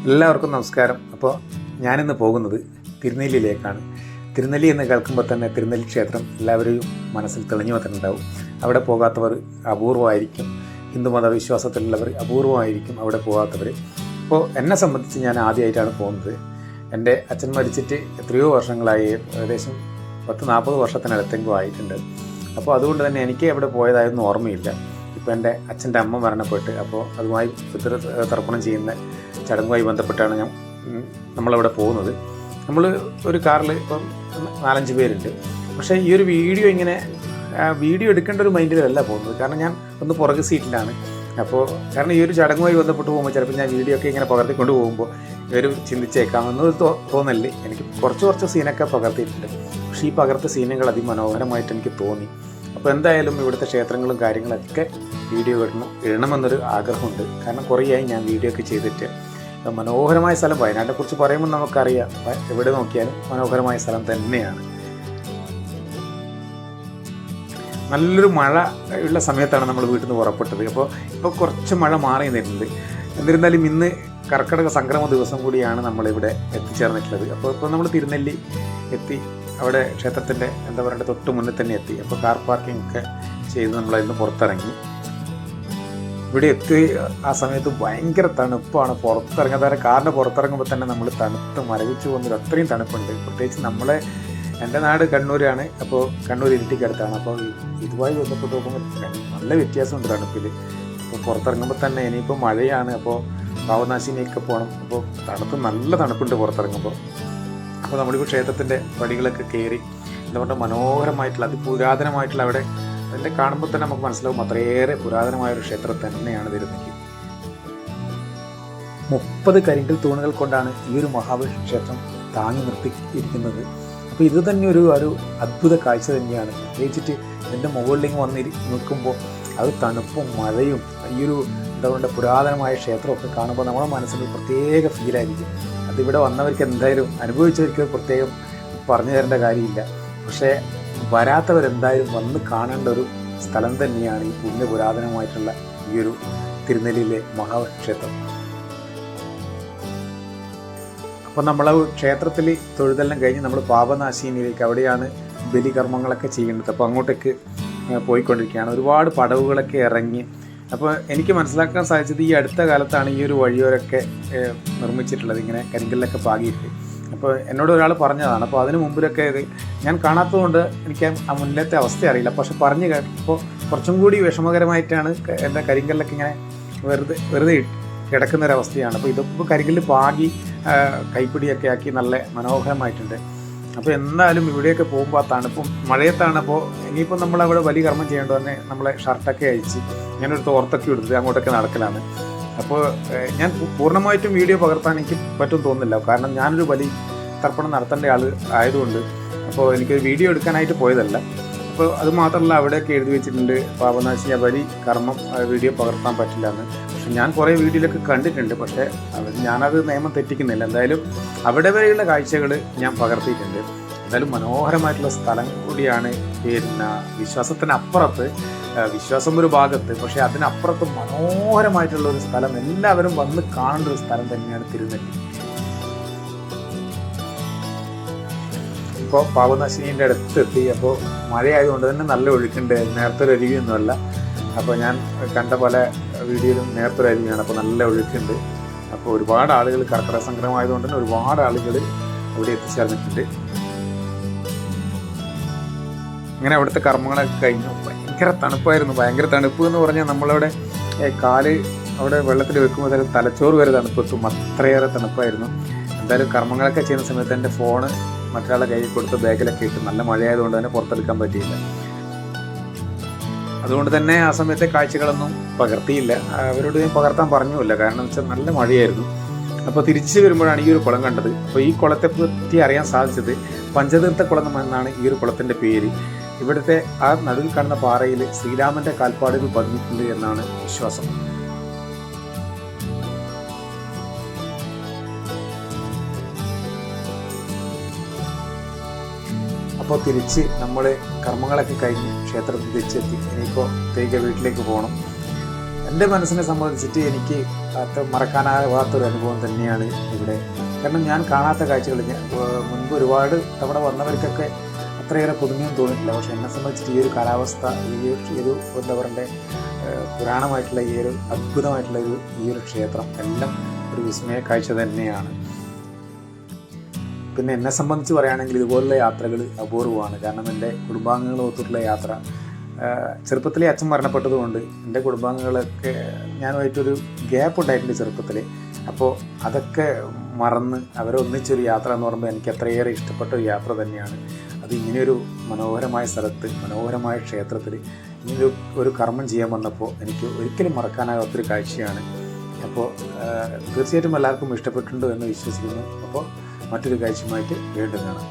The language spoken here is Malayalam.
എല്ലാവർക്കും നമസ്കാരം. അപ്പോൾ ഞാനിന്ന് പോകുന്നത് തിരുനെല്ലിയിലേക്കാണ്. തിരുനെല്ലി എന്ന് കേൾക്കുമ്പോൾ തന്നെ തിരുനെല്ലി ക്ഷേത്രം എല്ലാവരെയും മനസ്സിൽ തെളിഞ്ഞു വന്നിട്ടുണ്ടാവും. അവിടെ പോകാത്തവർ അപൂർവമായിരിക്കും. ഹിന്ദുമത വിശ്വാസത്തിലുള്ളവർ അപൂർവമായിരിക്കും അവിടെ പോകാത്തവർ. അപ്പോൾ എന്നെ സംബന്ധിച്ച് ഞാൻ ആദ്യമായിട്ടാണ് പോകുന്നത്. എൻ്റെ അച്ഛൻ മരിച്ചിട്ട് എത്രയോ വർഷങ്ങളായി, ഏകദേശം 10-40 വർഷത്തിനടുത്തെങ്കിലും ആയിട്ടുണ്ട്. അപ്പോൾ അതുകൊണ്ട് തന്നെ എനിക്ക് എവിടെ പോയതായൊന്നും ഓർമ്മയില്ല. ഇപ്പോൾ എൻ്റെ അച്ഛൻ്റെ അമ്മ മരണപ്പെട്ട്, അപ്പോൾ അതുമായി പിതൃതർപ്പണം ചെയ്യുന്ന ചടങ്ങുമായി ബന്ധപ്പെട്ടാണ് നമ്മളവിടെ പോകുന്നത്. നമ്മൾ ഒരു കാറിൽ ഇപ്പം 4-5 പേരുണ്ട്. പക്ഷേ ഈ ഒരു വീഡിയോ എടുക്കേണ്ട ഒരു മൈൻഡിലല്ല പോകുന്നത്. കാരണം ഞാൻ ഒന്ന് പുറകെ സീറ്റിലാണ്. അപ്പോൾ കാരണം ഈ ഒരു ചടങ്ങുമായി ബന്ധപ്പെട്ട് പോകുമ്പോൾ ചിലപ്പോൾ ഞാൻ വീഡിയോ ഒക്കെ ഇങ്ങനെ പകർത്തിക്കൊണ്ട് പോകുമ്പോൾ ഇവർ ചിന്തിച്ചേക്കാമെന്നൊരു തോന്നല്. എനിക്ക് കുറച്ച് സീനൊക്കെ പകർത്തിയിട്ടുണ്ട്. പക്ഷേ ഈ പകർത്ത സീനുകൾ അതിമനോഹരമായിട്ട് എനിക്ക് തോന്നി. അപ്പോൾ എന്തായാലും ഇവിടുത്തെ ക്ഷേത്രങ്ങളും കാര്യങ്ങളൊക്കെ വീഡിയോ ഇടണമെന്നൊരു ആഗ്രഹമുണ്ട്. കാരണം കുറേയായി ഞാൻ വീഡിയോ ഒക്കെ ചെയ്തിട്ട്. മനോഹരമായ സ്ഥലം, വയനാട്ടിനെ കുറിച്ച് പറയുമ്പോൾ നമുക്കറിയാം, എവിടെ നോക്കിയാലും മനോഹരമായ സ്ഥലം തന്നെയാണ്. നല്ലൊരു മഴ ഉള്ള സമയത്താണ് നമ്മൾ വീട്ടിൽ നിന്ന് പുറപ്പെട്ടത്. ഇപ്പോൾ കുറച്ച് മഴ മാറി നിന്നിട്ടുണ്ട്. എന്നിരുന്നാലും ഇന്ന് കർക്കിടക സംക്രമ ദിവസം കൂടിയാണ് നമ്മളിവിടെ എത്തിച്ചേർന്നിട്ടുള്ളത്. അപ്പോൾ നമ്മൾ തിരുനെല്ലി എത്തി. അവിടെ ക്ഷേത്രത്തിൻ്റെ തൊട്ട് മുന്നിൽ തന്നെ എത്തി. അപ്പോൾ കാർ പാർക്കിംഗ് ഒക്കെ ചെയ്ത് നമ്മളതിന് പുറത്തിറങ്ങി. ഇവിടെ എത്തി ആ സമയത്ത് ഭയങ്കര തണുപ്പാണ്. പുറത്തിറങ്ങാതെ കാറിൻ്റെ പുറത്തിറങ്ങുമ്പോൾ തന്നെ നമ്മൾ തണുത്ത് മരവിച്ച് പോകുന്നൊരു അത്രയും തണുപ്പുണ്ട്. പ്രത്യേകിച്ച് എൻ്റെ നാട് കണ്ണൂരാണ്. അപ്പോൾ കണ്ണൂർ ഇരിട്ടിക്കടുത്താണ്. അപ്പോൾ ഇതുമായി ബന്ധപ്പെട്ട് നോക്കുമ്പോൾ നല്ല വ്യത്യാസമുണ്ട് തണുപ്പിൽ. അപ്പോൾ പുറത്തിറങ്ങുമ്പോൾ തന്നെ ഇനിയിപ്പോൾ മഴയാണ്. അപ്പോൾ പാവനാശിനിയൊക്കെ പോകണം. അപ്പോൾ നല്ല തണുപ്പുണ്ട് പുറത്തിറങ്ങുമ്പോൾ. അപ്പോൾ നമ്മളിപ്പോൾ ക്ഷേത്രത്തിൻ്റെ പടികളൊക്കെ കയറി മനോഹരമായിട്ടുള്ള അതിപുരാതനമായിട്ടുള്ള അവിടെ അതിൻ്റെ കാണുമ്പോൾ തന്നെ നമുക്ക് മനസ്സിലാവും അത്രയേറെ പുരാതനമായൊരു ക്ഷേത്രം തന്നെയാണ് തിരുനെല്ലി. 30 കരിങ്കൽ തൂണുകൾ കൊണ്ടാണ് ഈ ഒരു മഹാബലി ക്ഷേത്രം താങ്ങി നിർത്തിയിരിക്കുന്നത്. അപ്പോൾ ഇത് തന്നെ ഒരു അദ്ഭുത കാഴ്ച തന്നെയാണ്. പ്രത്യേകിച്ചിട്ട് ഇതിൻ്റെ മുകളിലേക്ക് നിൽക്കുമ്പോൾ അത് തണുപ്പും മഴയും ഈ ഒരു പുരാതനമായ ക്ഷേത്രമൊക്കെ കാണുമ്പോൾ നമ്മുടെ മനസ്സിൽ പ്രത്യേക ഫീലായിരിക്കും. അതിവിടെ വന്നവർക്ക് എന്തായാലും അനുഭവിച്ചവർക്ക് പ്രത്യേകം പറഞ്ഞു തരേണ്ട കാര്യമില്ല. പക്ഷേ വരാത്തവരെന്തായാലും വന്ന് കാണേണ്ട ഒരു സ്ഥലം തന്നെയാണ് ഈ പുരാതനമായിട്ടുള്ള ഈ ഒരു തിരുനെല്ലിയിലെ മഹാക്ഷേത്രം. അപ്പോൾ നമ്മൾ ക്ഷേത്രത്തിൽ തൊഴുതെല്ലാം കഴിഞ്ഞ് നമ്മൾ പാപനാശിനിയിലേക്ക്, അവിടെയാണ് ബലികർമ്മങ്ങളൊക്കെ ചെയ്യേണ്ടത്. അപ്പോൾ അങ്ങോട്ടേക്ക് പോയിക്കൊണ്ടിരിക്കുകയാണ്. ഒരുപാട് പടവുകളൊക്കെ ഇറങ്ങി. അപ്പോൾ എനിക്ക് മനസ്സിലാക്കാൻ സാധിച്ചത് ഈ അടുത്ത കാലത്താണ് ഈ ഒരു വഴിയോരൊക്കെ നിർമ്മിച്ചിട്ടുള്ളത്, ഇങ്ങനെ കരിങ്കല്ലൊക്കെ പാകിയിട്ട്. അപ്പോൾ എന്നോട് ഒരാൾ പറഞ്ഞതാണ്. അപ്പോൾ അതിന് മുമ്പിലൊക്കെ ഇത് ഞാൻ കാണാത്തതുകൊണ്ട് എനിക്ക് ആ മുന്നിലത്തെ അവസ്ഥ അറിയില്ല. പക്ഷെ പറഞ്ഞു കേട്ടപ്പോൾ കുറച്ചും കൂടി വിഷമകരമായിട്ടാണ്. എൻ്റെ കരിങ്കല്ലൊക്കെ ഇങ്ങനെ വെറുതെ കിടക്കുന്നൊരവസ്ഥയാണ്. അപ്പോൾ ഇതൊക്കെ കരിങ്കല്ല് പാകി കൈപ്പിടിയൊക്കെ ആക്കി നല്ല മനോഹരമായിട്ടുണ്ട്. അപ്പോൾ എന്തായാലും ഇവിടെയൊക്കെ പോകുമ്പോൾ ആ തണുപ്പും മഴയത്താണ്. അപ്പോൾ ഇനിയിപ്പോൾ നമ്മളവിടെ വലിയ കർമ്മം ചെയ്യേണ്ടത് തന്നെ നമ്മളെ ഷർട്ടൊക്കെ അഴിച്ച് ഞാനൊരു തോർത്തൊക്കെ എടുത്ത് അങ്ങോട്ടൊക്കെ നടക്കലാണ്. അപ്പോൾ ഞാൻ പൂർണ്ണമായിട്ടും വീഡിയോ പകർത്താൻ എനിക്ക് പറ്റും തോന്നുന്നില്ല. കാരണം ഞാനൊരു ബലി തർപ്പണം നടത്തേണ്ട ആൾ ആയതുകൊണ്ട് അപ്പോൾ എനിക്കൊരു വീഡിയോ എടുക്കാനായിട്ട് പോയതല്ല. അപ്പോൾ അതുമാത്രമല്ല, അവിടെയൊക്കെ എഴുതി വെച്ചിട്ടുണ്ട് പാപനാശിനി ബലി കർമ്മം വീഡിയോ പകർത്താൻ പറ്റില്ല എന്ന്. പക്ഷെ ഞാൻ കുറേ വീഡിയോയിലൊക്കെ കണ്ടിട്ടുണ്ട്. പക്ഷേ ഞാനത് നിയമം തെറ്റിക്കുന്നില്ല. എന്തായാലും അവിടെ വരെയുള്ള കാഴ്ചകൾ ഞാൻ പകർത്തിയിട്ടുണ്ട്. എന്തായാലും മനോഹരമായിട്ടുള്ള സ്ഥലം കൂടിയാണ്. വിശ്വാസത്തിനപ്പുറത്ത്, വിശ്വാസം ഒരു ഭാഗത്ത്, പക്ഷേ അതിനപ്പുറത്ത് മനോഹരമായിട്ടുള്ള ഒരു സ്ഥലം, എല്ലാവരും വന്ന് കാണേണ്ട ഒരു സ്ഥലം തന്നെയാണ് തിരുനെല്ലി. ഇപ്പോൾ പാപനാശിനിൻ്റെ അടുത്തെത്തി. അപ്പോൾ മഴയായതുകൊണ്ട് തന്നെ നല്ല ഒഴുക്കുണ്ട്. നേരത്തെ ഒരു അരുവിയൊന്നുമല്ല. അപ്പോൾ ഞാൻ കണ്ട പല വീഡിയോയിലും നേരത്തെ ഒരു അരുവിയാണ്. അപ്പോൾ നല്ല ഒഴുക്കുണ്ട്. അപ്പോൾ ഒരുപാട് ആളുകൾ, കർക്കിടക സംക്രമമായതുകൊണ്ട് തന്നെ ഒരുപാട് ആളുകൾ അവിടെ എത്തിച്ചേർന്നിട്ടുണ്ട്. അങ്ങനെ അവിടുത്തെ കർമ്മങ്ങളൊക്കെ കഴിഞ്ഞു. ഭയങ്കര തണുപ്പായിരുന്നു. ഭയങ്കര തണുപ്പ് എന്ന് പറഞ്ഞാൽ നമ്മളവിടെ കാല് അവിടെ വെള്ളത്തിൽ വെക്കുമ്പോൾ തലച്ചോറ് വരെ തണുപ്പെത്തും. അത്രയേറെ തണുപ്പായിരുന്നു. എന്തായാലും കർമ്മങ്ങളൊക്കെ ചെയ്യുന്ന സമയത്ത് എൻ്റെ ഫോണ് മറ്റൊരാളെ കയ്യിൽ കൊടുത്ത് ബാഗിലൊക്കെ ഇട്ട്, നല്ല മഴയായതുകൊണ്ട് തന്നെ പുറത്തെടുക്കാൻ പറ്റിയില്ല. അതുകൊണ്ട് തന്നെ ആ സമയത്തെ കാഴ്ചകളൊന്നും പകർത്തിയില്ല. അവരോട് ഞാൻ പകർത്താൻ പറഞ്ഞുമില്ല. കാരണം വെച്ചാൽ നല്ല മഴയായിരുന്നു. അപ്പോൾ തിരിച്ച് വരുമ്പോഴാണ് ഈ ഒരു കുളം കണ്ടത്. അപ്പോൾ ഈ കുളത്തെ പറ്റി അറിയാൻ സാധിച്ചത് പഞ്ചതീർത്ഥ കുളം എന്നാണ് ഈ ഒരു കുളത്തിൻ്റെ പേര്. ഇവിടുത്തെ ആ നടുവിൽ കാണുന്ന പാറയിൽ ശ്രീരാമൻ്റെ കാൽപ്പാടുകൾ പതിഞ്ഞിട്ടുണ്ട് എന്നാണ് വിശ്വാസം. അപ്പോൾ തിരിച്ച് നമ്മൾ കർമ്മങ്ങളൊക്കെ കഴിഞ്ഞ് ക്ഷേത്രത്തിൽ തിരിച്ചെത്തി. ഇനിയിപ്പോൾ തിരികെ വീട്ടിലേക്ക് പോകണം. എൻ്റെ മനസ്സിനെ സംബന്ധിച്ചിട്ട് എനിക്ക് അത് മറക്കാനാവാത്തൊരു അനുഭവം തന്നെയാണ് ഇവിടെ. കാരണം ഞാൻ കാണാത്ത കാഴ്ചകൾ മുൻപ് ഒരുപാട് തവണ വന്നവർക്കൊക്കെ അത്രയേറെ പുതുമയും തോന്നിയിട്ടില്ല. പക്ഷേ എന്നെ സംബന്ധിച്ചിട്ട് ഈ ഒരു കാലാവസ്ഥ, ഈ ഒരു എന്താ പറയണ്ടേ, പുരാണമായിട്ടുള്ള ഈ ഒരു അദ്ഭുതമായിട്ടുള്ള ഈ ഒരു ക്ഷേത്രം എല്ലാം ഒരു വിസ്മയ കാഴ്ച തന്നെയാണ്. പിന്നെ എന്നെ സംബന്ധിച്ച് പറയുകയാണെങ്കിൽ ഇതുപോലുള്ള യാത്രകൾ അപൂർവമാണ്. കാരണം എൻ്റെ കുടുംബാംഗങ്ങളൊത്തുള്ള യാത്ര, ചെറുപ്പത്തിലെ അച്ഛൻ മരണപ്പെട്ടതുകൊണ്ട് എൻ്റെ കുടുംബാംഗങ്ങളൊക്കെ ഞാനുമായിട്ടൊരു ഗ്യാപ്പ് ഉണ്ടായിട്ടുണ്ട് ചെറുപ്പത്തിൽ. അപ്പോൾ അതൊക്കെ മറന്ന് അവരൊന്നിച്ചൊരു യാത്ര എന്ന് പറയുമ്പോൾ എനിക്ക് അത്രയേറെ ഇഷ്ടപ്പെട്ട ഒരു യാത്ര തന്നെയാണ്. അത് ഇങ്ങനെയൊരു മനോഹരമായ സ്ഥലത്ത്, മനോഹരമായ ക്ഷേത്രത്തിൽ ഇങ്ങനൊരു കർമ്മം ചെയ്യാൻ വന്നപ്പോൾ എനിക്ക് ഒരിക്കലും മറക്കാനാകാത്തൊരു കാഴ്ചയാണ്. അപ്പോൾ തീർച്ചയായിട്ടും എല്ലാവർക്കും ഇഷ്ടപ്പെട്ടിട്ടുണ്ട് എന്ന് വിശ്വസിക്കുന്നു. അപ്പോൾ മറ്റൊരു കാഴ്ചയുമായിട്ട് വീണ്ടും കാണാം.